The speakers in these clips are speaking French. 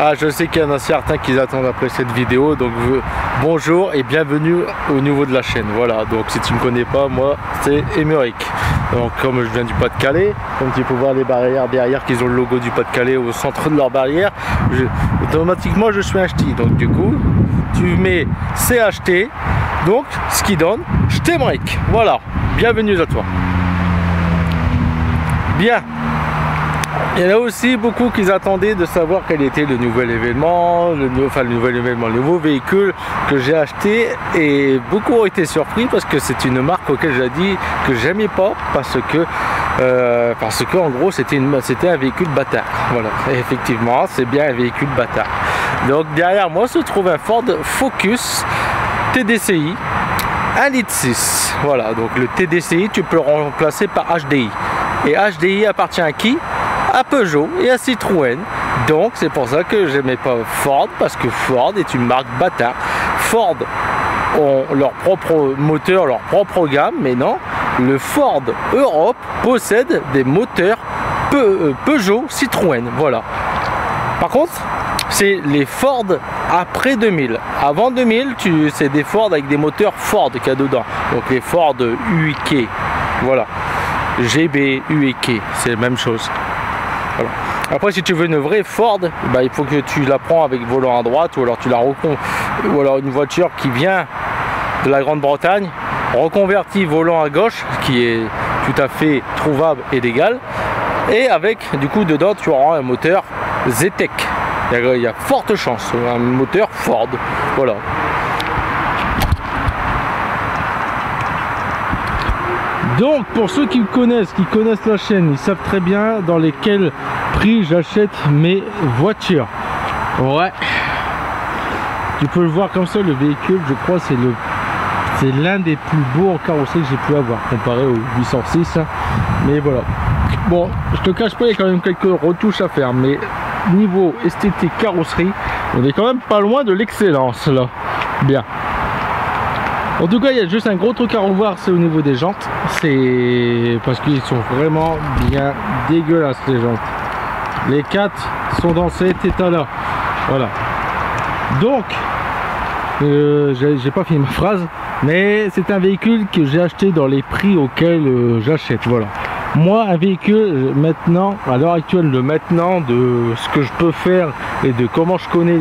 Ah, je sais qu'il y en a certains qui attendent après cette vidéo, donc bonjour et bienvenue au niveau de la chaîne. Voilà, donc si tu ne me connais pas, moi c'est Émeric. Donc comme je viens du Pas-de-Calais, comme tu peux voir les barrières derrière qu'ils ont le logo du Pas-de-Calais au centre de leur barrière, automatiquement je suis un ch'ti. Donc du coup, tu mets CHT, donc ce qui donne J't'Émeric. Voilà, bienvenue à toi. Bien. Il y en a aussi beaucoup qui attendaient de savoir quel était le nouvel événement, le nouveau véhicule que j'ai acheté, et beaucoup ont été surpris parce que c'est une marque auquel j'ai dit que j'aimais pas parce que en gros c'était un véhicule bâtard. Voilà, et effectivement c'est bien un véhicule bâtard. Donc derrière moi se trouve un Ford Focus TDCi 1,6 litre. Voilà, donc le TDCi tu peux le remplacer par HDI. Et HDI appartient à qui? À Peugeot et à Citroën. Donc c'est pour ça que j'aimais pas Ford, parce que Ford est une marque bâtard. Ford ont leur propre moteur, leur propre gamme, mais non, le Ford Europe possède des moteurs Peugeot Citroën. Voilà. Par contre, c'est les Ford après 2000. Avant 2000, c'est des Ford avec des moteurs Ford qu'il y a dedans. Donc les Ford UIK. Voilà. GB, UIK, c'est la même chose. Voilà. Après, si tu veux une vraie Ford, bah, il faut que tu la prends avec volant à droite, ou alors tu la ou alors une voiture qui vient de la Grande-Bretagne, reconvertie volant à gauche, qui est tout à fait trouvable et légal, et avec du coup dedans tu auras un moteur Zetec. Il y a forte chance, un moteur Ford. Voilà. Donc pour ceux qui connaissent la chaîne, ils savent très bien dans lesquels prix j'achète mes voitures. Ouais, tu peux le voir comme ça, le véhicule, je crois c'est l'un des plus beaux en carrosserie que j'ai pu avoir comparé au 806, hein. Mais voilà, bon, je te cache pas, il y a quand même quelques retouches à faire, mais niveau esthétique carrosserie, on est quand même pas loin de l'excellence là. Bien. En tout cas, il y a juste un gros truc à revoir, c'est au niveau des jantes. C'est parce qu'ils sont vraiment bien dégueulasses, les jantes. Les 4 sont dans cet état là. Voilà. Donc, j'ai pas fini ma phrase, mais c'est un véhicule que j'ai acheté dans les prix auxquels j'achète. Voilà. Moi, un véhicule maintenant, à l'heure actuelle, de ce que je peux faire et de comment je connais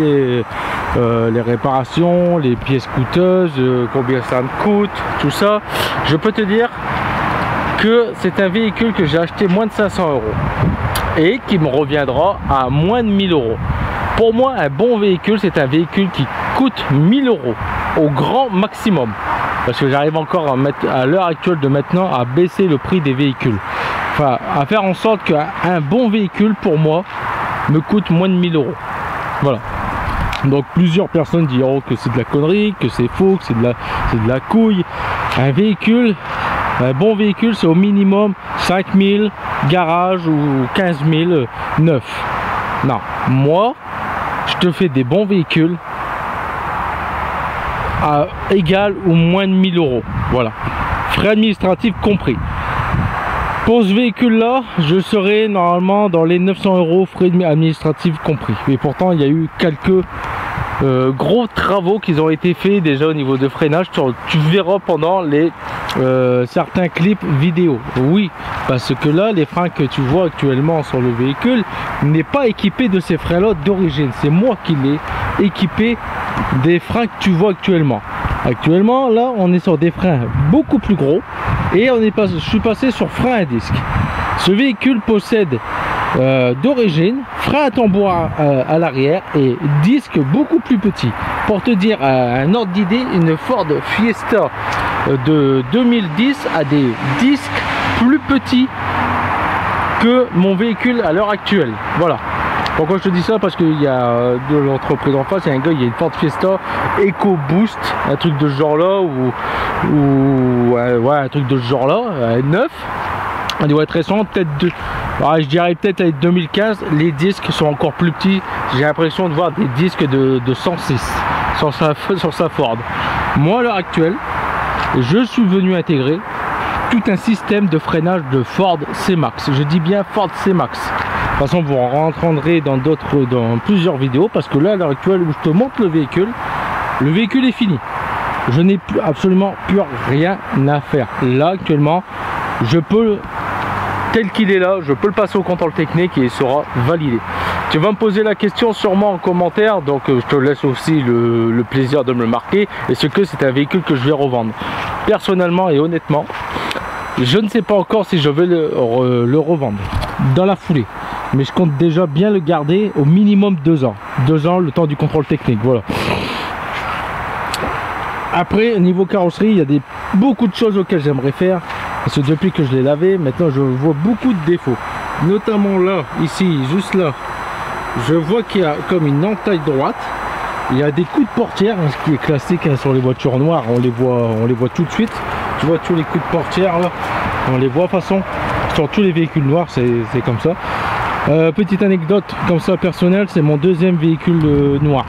les réparations, les pièces coûteuses, combien ça me coûte, tout ça, je peux te dire que c'est un véhicule que j'ai acheté moins de 500 € et qui me reviendra à moins de 1000 €. Pour moi, un bon véhicule, c'est un véhicule qui coûte 1000 € au grand maximum, parce que j'arrive encore à l'heure actuelle de maintenant à baisser le prix des véhicules, enfin à faire en sorte qu'un bon véhicule pour moi me coûte moins de 1000 €. Voilà. Donc plusieurs personnes diront que c'est de la connerie, que c'est faux, que c'est de la couille. Un véhicule, un bon véhicule, c'est au minimum 5000 garage ou 15 000 neuf. Non, moi je te fais des bons véhicules à égal ou moins de 1000 €. Voilà, frais administratifs compris. Pour ce véhicule là, je serai normalement dans les 900 € frais administratifs compris. Et pourtant il y a eu quelques gros travaux qui ont été faits déjà au niveau de freinage. Tu verras pendant les certains clips vidéo. Oui, parce que là les freins que tu vois actuellement sur le véhicule n'est pas équipé de ces freins là d'origine. C'est moi qui l'ai équipé des freins que tu vois actuellement. Actuellement là on est sur des freins beaucoup plus gros et je suis passé sur frein à disque. Ce véhicule possède d'origine frein à tambour à l'arrière et disque beaucoup plus petit. Pour te dire un ordre d'idée, une Ford Fiesta de 2010 a des disques plus petits que mon véhicule à l'heure actuelle. Voilà. Pourquoi je te dis ça? Parce qu'il y a de l'entreprise en face, il y a un gars, il y a une Ford Fiesta Eco Boost, un truc de ce genre là, ouais, un truc de ce genre là, neuf. On doit être récent, peut-être je dirais peut-être avec 2015, les disques sont encore plus petits. J'ai l'impression de voir des disques de 106 sur sa Ford. Moi à l'heure actuelle, je suis venu intégrer tout un système de freinage de Ford C-Max. Je dis bien Ford C-Max. façon, vous rentrerez dans plusieurs vidéos, parce que là, à l'heure actuelle où je te montre le véhicule est fini. Je n'ai absolument plus rien à faire. Là, actuellement, je peux, tel qu'il est là, je peux le passer au contrôle technique et il sera validé. Tu vas me poser la question sûrement en commentaire, donc je te laisse aussi le plaisir de me le marquer. Est-ce que c'est un véhicule que je vais revendre? Personnellement et honnêtement, je ne sais pas encore si je vais le revendre dans la foulée. Mais je compte déjà bien le garder au minimum 2 ans. 2 ans, le temps du contrôle technique, voilà. Après, niveau carrosserie, il y a beaucoup de choses auxquelles j'aimerais faire. Parce que depuis que je l'ai lavé, maintenant je vois beaucoup de défauts. Notamment là, ici, juste là. Je vois qu'il y a comme une entaille droite. Il y a des coups de portière, hein, ce qui est classique hein, sur les voitures noires. On les voit tout de suite. Tu vois tous les coups de portière là. On les voit de toute façon. Sur tous les véhicules noirs, c'est comme ça. Petite anecdote comme ça personnelle, c'est mon 2e véhicule noir.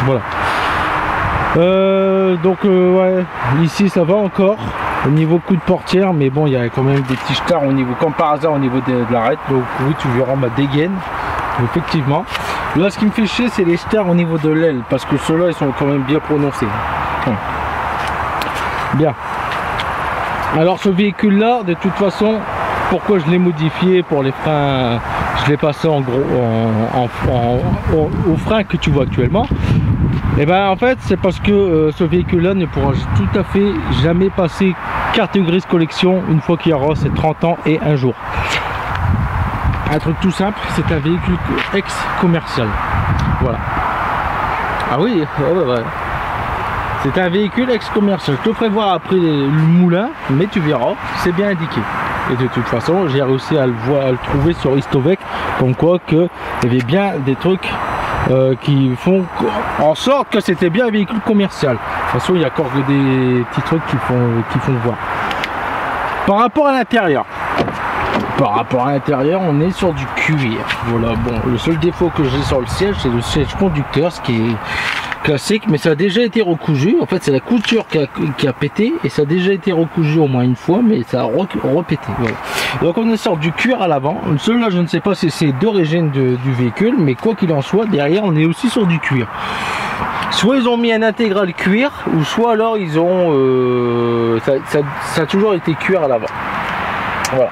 Voilà. Ouais, ici ça va encore au niveau coup de portière, mais bon, il y a quand même des petits stars au niveau, comme par hasard, au niveau de l'arête. Donc oui, tu verras ma dégaine, effectivement. Là, ce qui me fait chier, c'est les stars au niveau de l'aile, parce que ceux-là, ils sont quand même bien prononcés. Bien. Alors ce véhicule-là, de toute façon, pourquoi je l'ai modifié pour les freins, je l'ai passé en gros au frein que tu vois actuellement. Et ben en fait c'est parce que ce véhicule là ne pourra tout à fait jamais passer carte grise collection une fois qu'il y aura ses 30 ans et un jour. Un truc tout simple, c'est un véhicule ex-commercial. Voilà. Ah oui, ouais. C'est un véhicule ex-commercial. Je te ferai voir après le moulin, mais tu verras, c'est bien indiqué. Et de toute façon, j'ai réussi à le trouver sur Histovec, comme quoi que il y avait bien des trucs qui font en sorte que c'était bien un véhicule commercial. De toute façon, il y a encore des petits trucs qui font voir. Par rapport à l'intérieur, on est sur du cuir. Voilà, bon, le seul défaut que j'ai sur le siège, c'est le siège conducteur, ce qui est classique, mais ça a déjà été recousu. En fait, c'est la couture qui a pété, et ça a déjà été recousu au moins une fois, mais ça a repété. Voilà. Donc on est sur du cuir à l'avant. Celui-là, je ne sais pas si c'est d'origine du véhicule, mais quoi qu'il en soit, derrière, on est aussi sur du cuir. Soit ils ont mis un intégral cuir, ou soit alors ils ont ça a toujours été cuir à l'avant. Voilà.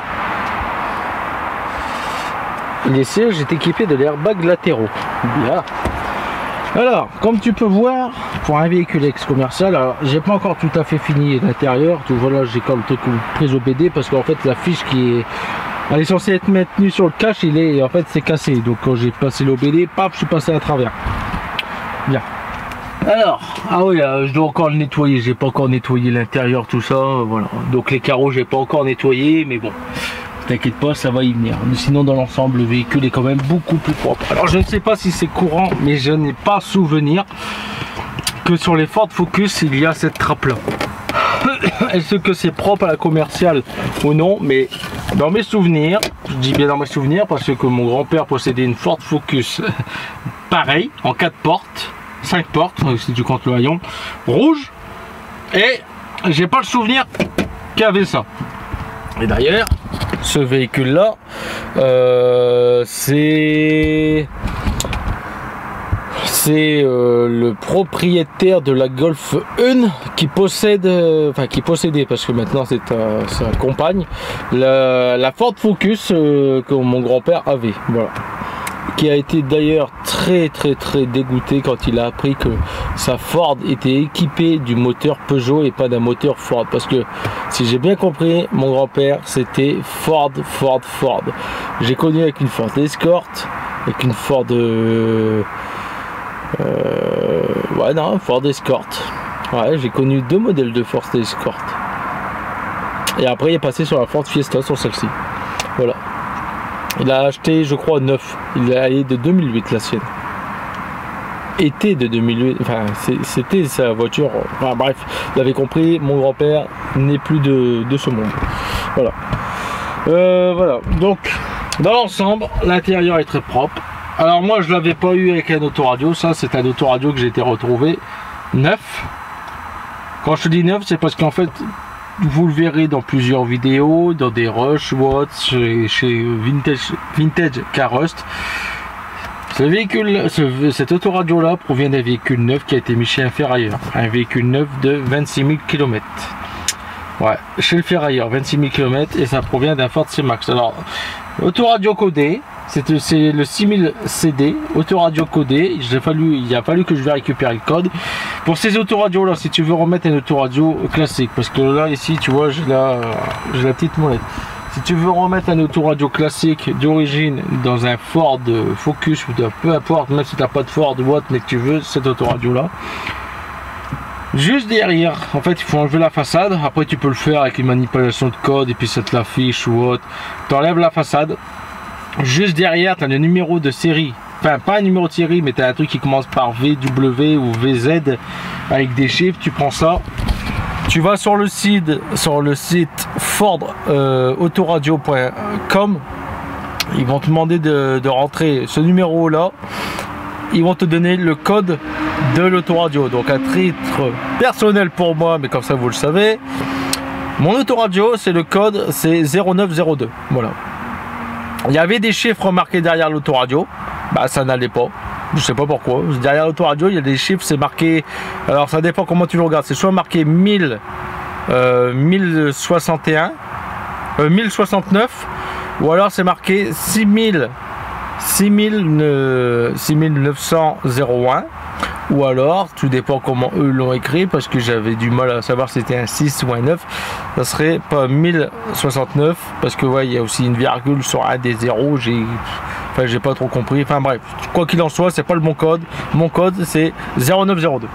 Les sièges est équipés de l'airbag latéraux. Bien. Alors, comme tu peux voir, pour un véhicule ex-commercial, alors j'ai pas encore tout à fait fini l'intérieur. Voilà, j'ai quand même le truc pris au BD parce qu'en fait la fiche qui est censée être maintenue sur le cache, en fait c'est cassé. Donc quand j'ai passé l'OBD, paf, je suis passé à travers. Bien. Alors, ah oui, je dois encore le nettoyer. J'ai pas encore nettoyé l'intérieur, tout ça. Voilà. Donc les carreaux, j'ai pas encore nettoyé, mais bon. T'inquiète pas, ça va y venir. Sinon, dans l'ensemble, le véhicule est quand même beaucoup plus propre. Alors, je ne sais pas si c'est courant, mais je n'ai pas souvenir que sur les Ford Focus, il y a cette trappe-là. Est-ce que c'est propre à la commerciale ou non? Mais dans mes souvenirs, je dis bien dans mes souvenirs, parce que mon grand-père possédait une Ford Focus pareil, en 4 portes, 5 portes, si tu comptes le haillon, rouge. Et j'ai pas le souvenir qu'il y avait ça. Et d'ailleurs, ce véhicule là c'est le propriétaire de la Golf 1 qui possédait, parce que maintenant c'est un compagne, la Ford Focus que mon grand-père avait. Voilà. Qui a été d'ailleurs très dégoûté quand il a appris que sa Ford était équipée du moteur Peugeot et pas d'un moteur Ford, parce que si j'ai bien compris, mon grand-père c'était Ford. J'ai connu avec une Ford Escort, avec une Ford Ford Escort. Ouais, j'ai connu 2 modèles de Ford Escort. Et après il est passé sur la Ford Fiesta, sur celle-ci. Voilà. Il a acheté, je crois, 9. Il est allé de 2008, la sienne. Été de 2008. Enfin, c'était sa voiture. Enfin, bref, vous l'avez compris, mon grand-père n'est plus de ce monde. Voilà. Voilà. Donc, dans l'ensemble, l'intérieur est très propre. Alors, moi, je ne l'avais pas eu avec un autoradio. Ça, c'est un autoradio que j'ai été retrouvé neuf. Quand je dis neuf, c'est parce qu'en fait, vous le verrez dans plusieurs vidéos, dans des Rush, Watts, chez Vintage Car Rust. Ce véhicule, cette autoradio là provient d'un véhicule neuf qui a été mis chez un ferrailleur. Un véhicule neuf de 26 000 km. Ouais, chez le ferrailleur, 26 000 km, et ça provient d'un Ford C-Max. Alors, autoradio codé, c'est le 6000 CD, autoradio codé. Il a fallu que je vais récupérer le code. Pour ces autoradios là, si tu veux remettre un autoradio classique, parce que là, ici, tu vois, j'ai la petite molette. Si tu veux remettre un autoradio classique d'origine dans un Ford Focus ou peu importe, même si tu n'as pas de Ford Watt, mais que tu veux cette autoradio là, juste derrière, en fait, il faut enlever la façade. Après, tu peux le faire avec une manipulation de code et puis ça te l'affiche ou autre. Tu enlèves la façade. Juste derrière, tu as le numéro de série. Enfin, pas un numéro de série, mais tu as un truc qui commence par VW ou VZ avec des chiffres. Tu prends ça. Tu vas sur le site fordautoradio.com. Ils vont te demander de rentrer ce numéro là. Ils vont te donner le code de l'autoradio. Donc à titre personnel pour moi, mais comme ça vous le savez, mon autoradio, c'est le code, c'est 0902. Voilà. Il y avait des chiffres marqués derrière l'autoradio. Bah ça n'allait pas. Je sais pas pourquoi. Derrière l'autoradio, il y a des chiffres, c'est marqué. Alors ça dépend comment tu le regardes. C'est soit marqué 1069, ou alors c'est marqué 6901, ou alors tout dépend comment eux l'ont écrit, parce que j'avais du mal à savoir si c'était un 6 ou un 9. Ça serait pas 1069, parce que ouais, il y a aussi une virgule sur un des zéros. J'ai pas trop compris. Enfin bref, quoi qu'il en soit, c'est pas le bon code. Mon code c'est 0902.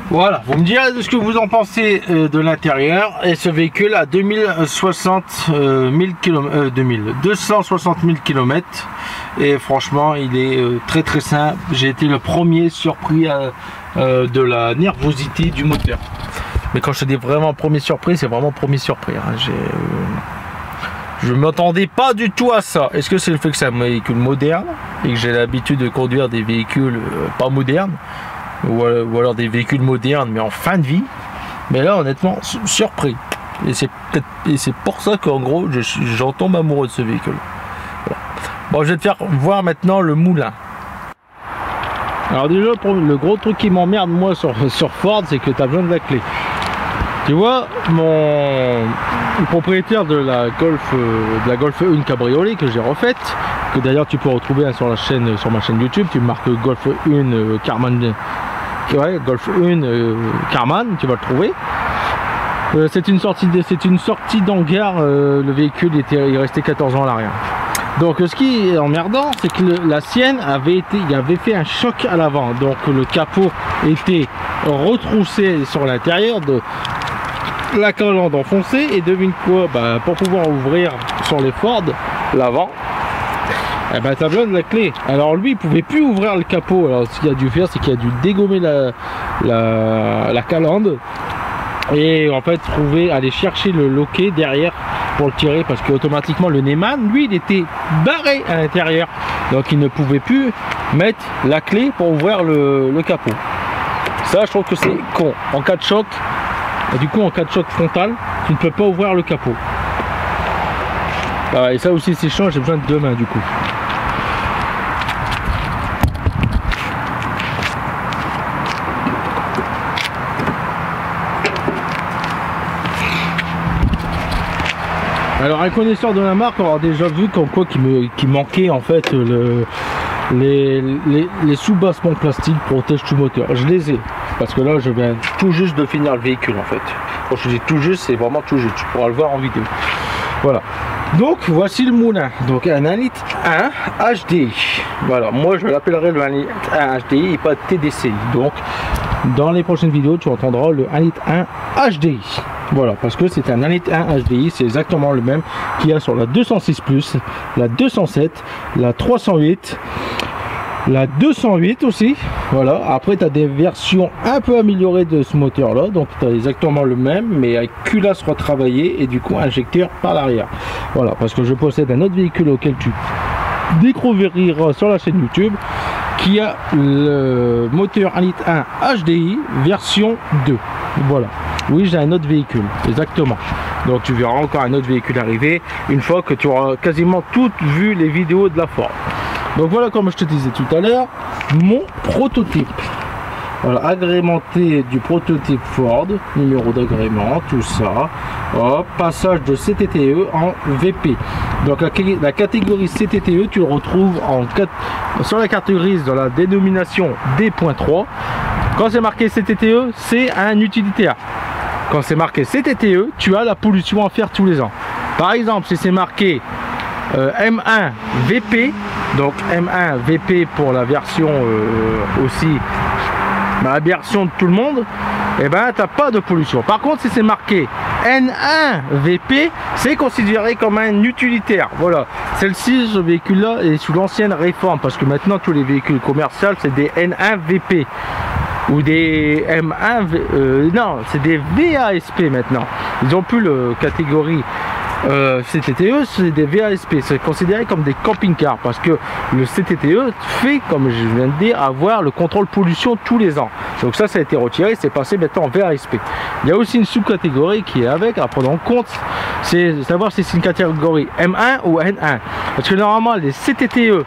Voilà, vous me direz de ce que vous en pensez de l'intérieur. Et ce véhicule a 260 000 km. Et franchement, il est très très simple. J'ai été le premier surpris de la nervosité du moteur. Mais quand je te dis vraiment premier surpris, c'est vraiment premier surpris. Hein. Je ne m'attendais pas du tout à ça. Est-ce que c'est le fait que c'est un véhicule moderne et que j'ai l'habitude de conduire des véhicules pas modernes, ou alors des véhicules modernes mais en fin de vie? Mais là honnêtement surpris, et c'est pour ça qu'en gros j'en tombe amoureux de ce véhicule. Voilà. Bon, je vais te faire voir maintenant le moulin. Alors déjà, le gros truc qui m'emmerde moi sur Ford, c'est que tu as besoin de la clé. Tu vois, le propriétaire de la Golf 1 Cabriolet que j'ai refaite, que d'ailleurs tu peux retrouver sur ma chaîne YouTube, tu marques Golf 1 Carman, ouais, Golf 1 Carman, tu vas le trouver. C'est une sortie d'hangar. Le véhicule il restait 14 ans à l'arrière. Donc ce qui est emmerdant, c'est que la sienne avait fait un choc à l'avant. Donc le capot était retroussé sur l'intérieur, de la calandre enfoncée, et devine quoi, bah, pour pouvoir ouvrir sur les Ford l'avant, eh ben, tu as besoin de la clé. Alors lui il pouvait plus ouvrir le capot. Alors ce qu'il a dû faire, c'est qu'il a dû dégommer la calandre et en fait aller chercher le loquet derrière pour le tirer, parce que automatiquement le Neyman lui il était barré à l'intérieur, donc il ne pouvait plus mettre la clé pour ouvrir le capot. Ça je trouve que c'est con. En cas de choc, du coup en cas de choc frontal, tu ne peux pas ouvrir le capot. Et ça aussi c'est chiant, j'ai besoin de deux mains du coup. Alors un connaisseur de la marque aura déjà vu comme quoi qu'il manquait en fait les sous-bassements plastiques protègent tout moteur. Je les ai, parce que là je viens tout juste de finir le véhicule en fait. Quand je dis tout juste, c'est vraiment tout juste, tu pourras le voir en vidéo. Voilà, donc voici le moulin, donc un 1 litre 1 HDI. Voilà, moi je l'appellerai le 1 litre 1 HDI et pas TDCI. Donc dans les prochaines vidéos tu entendras le 1 litre 1 HDI. Voilà, parce que c'est un 1 litre 1 HDI, c'est exactement le même qu'il y a sur la 206 Plus, la 207, la 308, la 208 aussi. Voilà, après tu as des versions un peu améliorées de ce moteur là, donc tu as exactement le même mais avec culasse retravaillée et du coup injecteur par l'arrière. Voilà, parce que je possède un autre véhicule auquel tu découvriras sur la chaîne YouTube, qui a le moteur 1,1 litre HDI version 2. Voilà. Oui, j'ai un autre véhicule, exactement. Donc tu verras encore un autre véhicule arriver une fois que tu auras quasiment toutes vu les vidéos de la Ford. Donc voilà, comme je te disais tout à l'heure, mon prototype. Voilà, agrémenté du prototype Ford, numéro d'agrément, tout ça. Hop, passage de CTTE en VP. Donc la catégorie CTTE, tu le retrouves sur la carte grise dans la dénomination D.3. Quand c'est marqué CTTE, c'est un utilitaire. Quand c'est marqué CTTE, tu as la pollution à faire tous les ans. Par exemple, si c'est marqué M1 VP, donc M1 VP pour la version aussi, la version de tout le monde, et ben t'as pas de pollution. Par contre, si c'est marqué N1 VP, c'est considéré comme un utilitaire. Voilà, celle-ci, ce véhicule-là est sous l'ancienne réforme, parce que maintenant tous les véhicules commerciaux c'est des N1 VP ou des M1, non, c'est des VASP maintenant. Ils ont plus le catégorie CTTE, c'est des VASP, c'est considéré comme des camping-cars parce que le CTTE fait, comme je viens de dire, avoir le contrôle pollution tous les ans. Donc ça a été retiré, c'est passé maintenant en VASP. Il y a aussi une sous-catégorie qui est avec à prendre en compte, c'est savoir si c'est une catégorie M1 ou N1. Parce que normalement les CTTE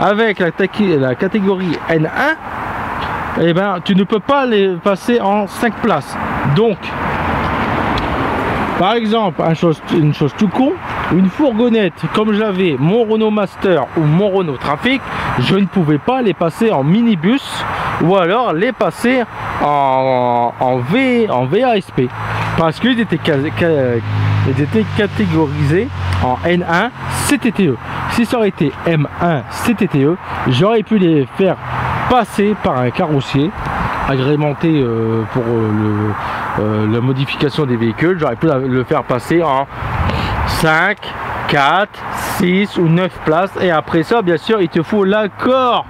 avec la catégorie N1, eh ben tu ne peux pas les passer en 5 places. Donc par exemple, une chose tout con, une fourgonnette, comme j'avais mon Renault Master ou mon Renault Trafic, je ne pouvais pas les passer en minibus ou alors les passer en VASP parce qu'ils étaient catégorisés en N1 CTTE. Si ça aurait été M1 CTTE, j'aurais pu les faire passer par un carrossier agrémenté pour la modification des véhicules. J'aurais pu le faire passer en 5, 4, 6 ou 9 places, et après ça bien sûr il te faut l'accord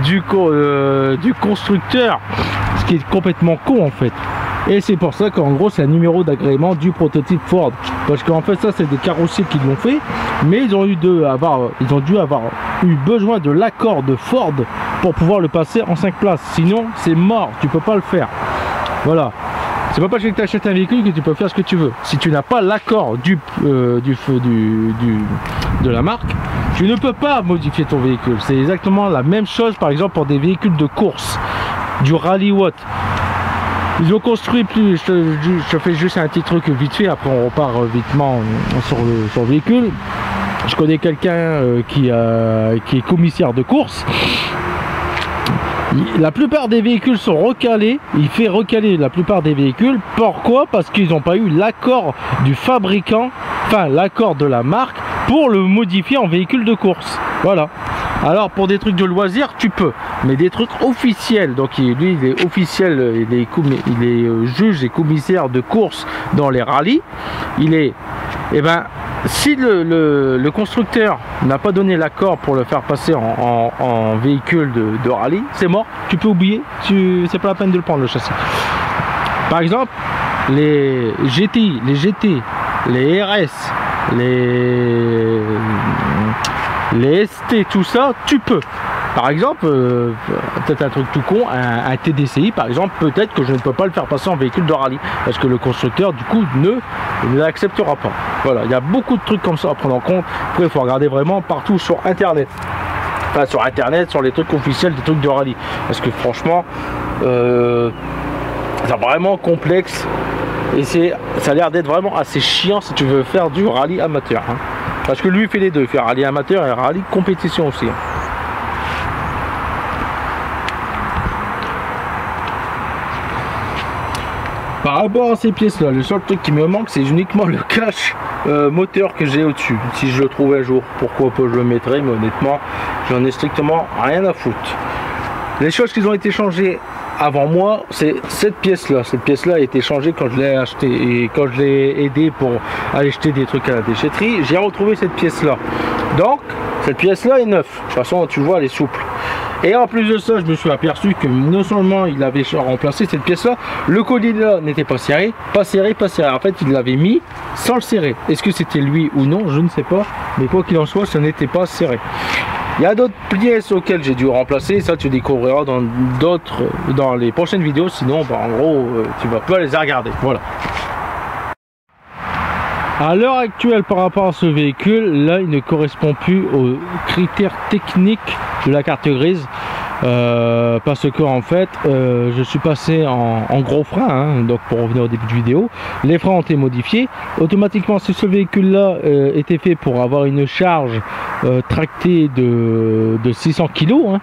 du constructeur, ce qui est complètement con en fait. Et c'est pour ça qu'en gros c'est un numéro d'agrément du prototype Ford, parce qu'en fait ça c'est des carrossiers qui l'ont fait, mais ils ont dû avoir eu besoin de l'accord de Ford pour pouvoir le passer en 5 places, sinon c'est mort, tu peux pas le faire. Voilà, c'est pas parce que tu achètes un véhicule que tu peux faire ce que tu veux. Si tu n'as pas l'accord de la marque, tu ne peux pas modifier ton véhicule. C'est exactement la même chose par exemple pour des véhicules de course, du rallye Watt. Ils ont construit plus, je fais juste un petit truc vite fait, après on repart vitement sur le véhicule. Je connais quelqu'un qui est commissaire de course. La plupart des véhicules sont recalés, il fait recaler la plupart des véhicules. Pourquoi? Parce qu'ils n'ont pas eu l'accord du fabricant, enfin l'accord de la marque pour le modifier en véhicule de course. Voilà. Alors pour des trucs de loisirs tu peux, mais des trucs officiels, donc lui il est officiel, il est juge et commissaire de course dans les rallyes, il est, eh ben si le constructeur n'a pas donné l'accord pour le faire passer en véhicule de rallye, c'est mort, tu peux oublier, c'est pas la peine de le prendre le châssis. Par exemple les GTI, les GT, les RS, les ST, tout ça, tu peux. Par exemple, peut-être un truc tout con, un TDCI par exemple, peut-être que je ne peux pas le faire passer en véhicule de rallye, parce que le constructeur du coup ne l'acceptera pas. Voilà, il y a beaucoup de trucs comme ça à prendre en compte. Après, il faut regarder vraiment partout sur internet. Enfin, sur internet, sur les trucs officiels des trucs de rallye. Parce que franchement, c'est vraiment complexe. Et ça a l'air d'être vraiment assez chiant si tu veux faire du rallye amateur. Hein. Parce que lui il fait les deux, il fait rallye amateur et rallye compétition aussi. Par rapport à ces pièces là, le seul truc qui me manque c'est uniquement le cache moteur que j'ai au dessus. Si je le trouve un jour, pourquoi pas je le mettrai, mais honnêtement j'en ai strictement rien à foutre. Les choses qui ont été changées avant moi, c'est cette pièce là. Cette pièce là a été changée quand je l'ai acheté, et quand je l'ai aidé pour aller acheter des trucs à la déchetterie, j'ai retrouvé cette pièce là. Donc cette pièce là est neuve, de toute façon tu vois elle est souple. Et en plus de ça, je me suis aperçu que non seulement il avait remplacé cette pièce là, le collier là n'était pas serré, pas serré. En fait il l'avait mis sans le serrer. Est-ce que c'était lui ou non, je ne sais pas, mais quoi qu'il en soit, ça n'était pas serré. Il y a d'autres pièces auxquelles j'ai dû remplacer, ça tu découvriras dans les prochaines vidéos, sinon bah, en gros tu vas pas les regarder. Voilà. À l'heure actuelle, par rapport à ce véhicule, là il ne correspond plus aux critères techniques de la carte grise. Parce que en fait je suis passé en gros frein, hein, donc pour revenir au début de vidéo, les freins ont été modifiés automatiquement. Si ce véhicule là était fait pour avoir une charge tractée de 600 kg, hein,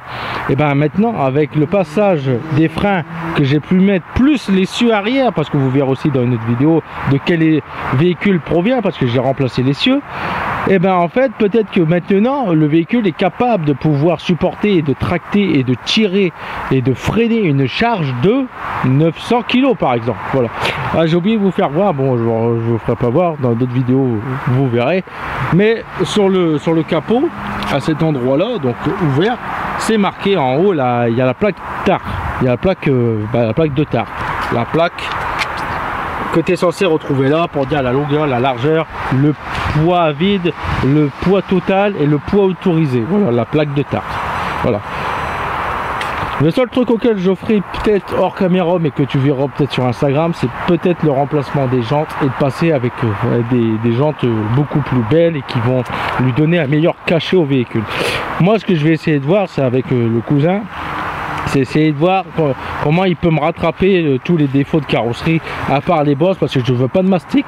et ben maintenant avec le passage des freins que j'ai pu mettre plus l'essieu arrière, parce que vous verrez aussi dans une autre vidéo de quel véhicule provient, parce que j'ai remplacé l'essieu, et ben en fait peut-être que maintenant le véhicule est capable de pouvoir supporter et de tracter et de tirer et de freiner une charge de 900 kg par exemple. Voilà. Ah, j'ai oublié de vous faire voir, bon je vous ferai pas voir, dans d'autres vidéos vous verrez, mais sur le capot à cet endroit là, donc ouvert, c'est marqué en haut là, il y a la plaque TAR, il y a la plaque de TAR, la plaque que tu es censé retrouver là pour dire la longueur, la largeur, le poids vide, le poids total et le poids autorisé. Voilà la plaque de TAR. Voilà. Le seul truc auquel je ferai peut-être hors caméra, mais que tu verras peut-être sur Instagram, c'est peut-être le remplacement des jantes et de passer avec des jantes beaucoup plus belles et qui vont lui donner un meilleur cachet au véhicule. Moi, ce que je vais essayer de voir, c'est avec le cousin, c'est essayer de voir comment il peut me rattraper tous les défauts de carrosserie, à part les bosses, parce que je veux pas de mastic.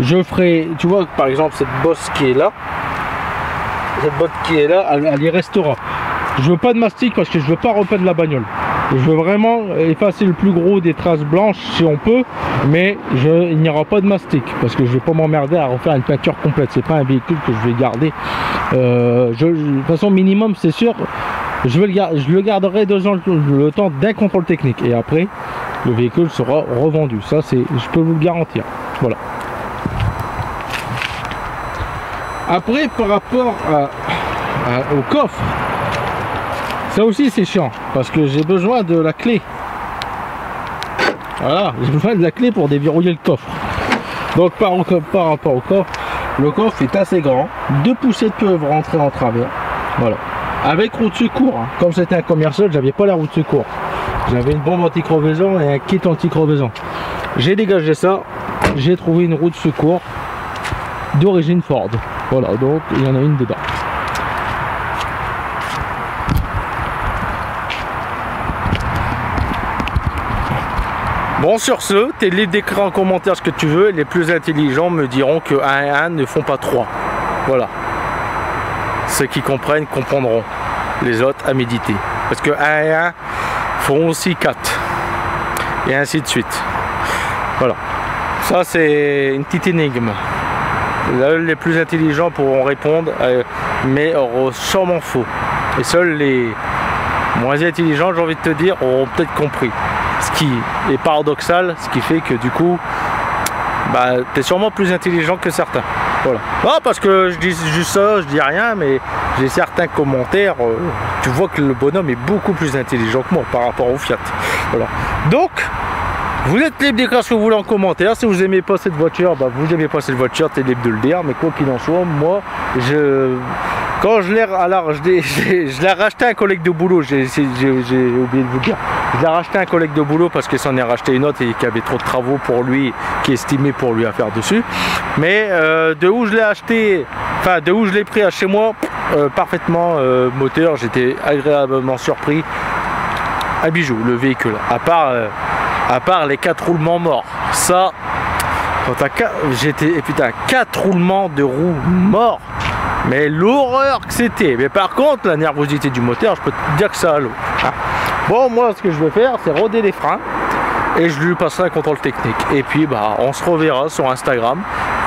Je ferai, tu vois, par exemple, cette bosse qui est là, elle y restera. Je veux pas de mastic parce que je veux pas repeindre la bagnole. Je veux vraiment effacer le plus gros des traces blanches si on peut, mais il n'y aura pas de mastic parce que je vais pas m'emmerder à refaire une peinture complète. C'est pas un véhicule que je vais garder. De toute façon, minimum, c'est sûr. Je le garderai 2 ans le temps d'un contrôle technique et après le véhicule sera revendu. Ça, je peux vous le garantir. Voilà. Après, par rapport au coffre, ça aussi c'est chiant parce que j'ai besoin de la clé. Voilà, j'ai besoin de la clé pour déverrouiller le coffre. Donc par rapport au coffre, le coffre est assez grand. 2 poussettes peuvent rentrer en travers. Voilà. Avec roue de secours, hein. Comme c'était un commercial, j'avais pas la roue de secours. J'avais une bombe anti-crevaison et un kit anti-crevaison. J'ai dégagé ça, j'ai trouvé une roue de secours d'origine Ford. Voilà, donc il y en a une dedans. Bon, sur ce, t'es libre d'écrire en commentaire ce que tu veux. Les plus intelligents me diront que 1 et 1 ne font pas 3. Voilà. Ceux qui comprennent comprendront. Les autres à méditer. Parce que 1 et 1 font aussi 4. Et ainsi de suite. Voilà. Ça, c'est une petite énigme. Là, les plus intelligents pourront répondre, mais auront sûrement faux. Et seuls les moins intelligents, j'ai envie de te dire, auront peut-être compris. Ce qui est paradoxal, ce qui fait que du coup, bah, tu es sûrement plus intelligent que certains. Voilà. Ah, parce que je dis juste ça, je dis rien, mais j'ai certains commentaires, tu vois que le bonhomme est beaucoup plus intelligent que moi par rapport au Fiat. Voilà. Donc, vous êtes libre d'écrire ce que vous voulez en commentaire. Si vous n'aimez pas cette voiture, bah, vous n'aimez pas cette voiture, tu es libre de le dire. Mais quoi qu'il en soit, moi, quand je l'ai racheté à un collègue de boulot, j'ai oublié de vous dire. Je l'ai racheté à un collègue de boulot parce qu'il s'en est racheté une autre et qu'il y avait trop de travaux pour lui, qui estimait pour lui à faire dessus. Mais de où je l'ai acheté, enfin de où je l'ai pris à chez moi, parfaitement moteur, j'étais agréablement surpris. Un bijou, le véhicule, à part les 4 roulements morts. Ça, j'étais, putain, 4 roulements de roues morts. Mais l'horreur que c'était. Mais par contre, la nervosité du moteur, je peux te dire que ça a l'eau. Bon, moi, ce que je vais faire, c'est roder les freins et je lui passerai un contrôle technique. Et puis, bah, on se reverra sur Instagram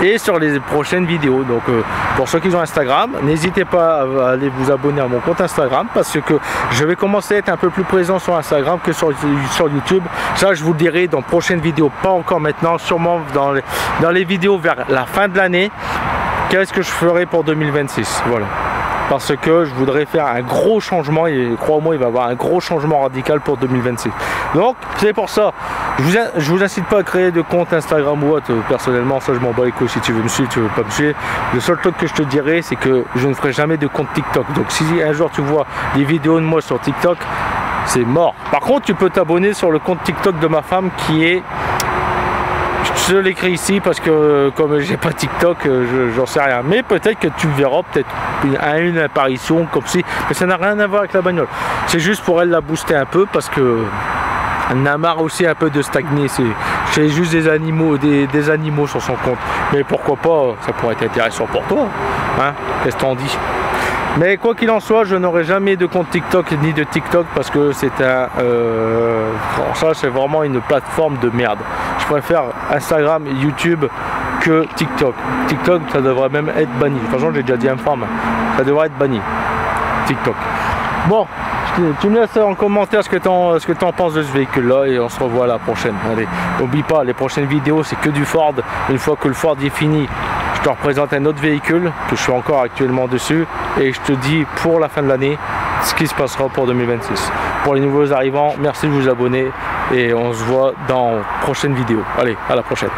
et sur les prochaines vidéos. Donc, pour ceux qui ont Instagram, n'hésitez pas à aller vous abonner à mon compte Instagram parce que je vais commencer à être un peu plus présent sur Instagram que sur YouTube. Ça, je vous le dirai dans de prochaines vidéos. Pas encore maintenant, sûrement dans les vidéos vers la fin de l'année. Qu'est-ce que je ferai pour 2026? Voilà. Parce que je voudrais faire un gros changement et crois-moi, il va y avoir un gros changement radical pour 2026. Donc, c'est pour ça. Je vous incite pas à créer de compte Instagram ou autre. Personnellement, ça je m'en bats les couilles. Si tu veux me suivre, tu veux pas me suivre. Le seul truc que je te dirais, c'est que je ne ferai jamais de compte TikTok. Donc si un jour tu vois des vidéos de moi sur TikTok, c'est mort. Par contre, tu peux t'abonner sur le compte TikTok de ma femme qui est... Je l'écris ici parce que comme j'ai pas TikTok, j'en sais rien. Mais peut-être que tu verras peut-être une apparition comme si... Mais ça n'a rien à voir avec la bagnole. C'est juste pour elle la booster un peu parce que... Elle en a marre aussi un peu de stagner. C'est juste des animaux sur son compte. Mais pourquoi pas, ça pourrait être intéressant pour toi. Hein? Qu'est-ce que t'en dis? Mais quoi qu'il en soit, je n'aurai jamais de compte TikTok ni de TikTok parce que c'est un... ça, c'est vraiment une plateforme de merde. Je préfère Instagram et YouTube que TikTok. TikTok, ça devrait même être banni. De toute façon, j'ai déjà dit un femme. Ça devrait être banni. TikTok. Bon. Tu me laisses en commentaire ce que tu en penses de ce véhicule là et on se revoit à la prochaine. Allez, n'oublie pas, les prochaines vidéos c'est que du Ford. Une fois que le Ford est fini, je te représente un autre véhicule que je suis encore actuellement dessus et je te dis pour la fin de l'année ce qui se passera pour 2026. Pour les nouveaux arrivants, merci de vous abonner et on se voit dans la prochaine vidéo. Allez, à la prochaine.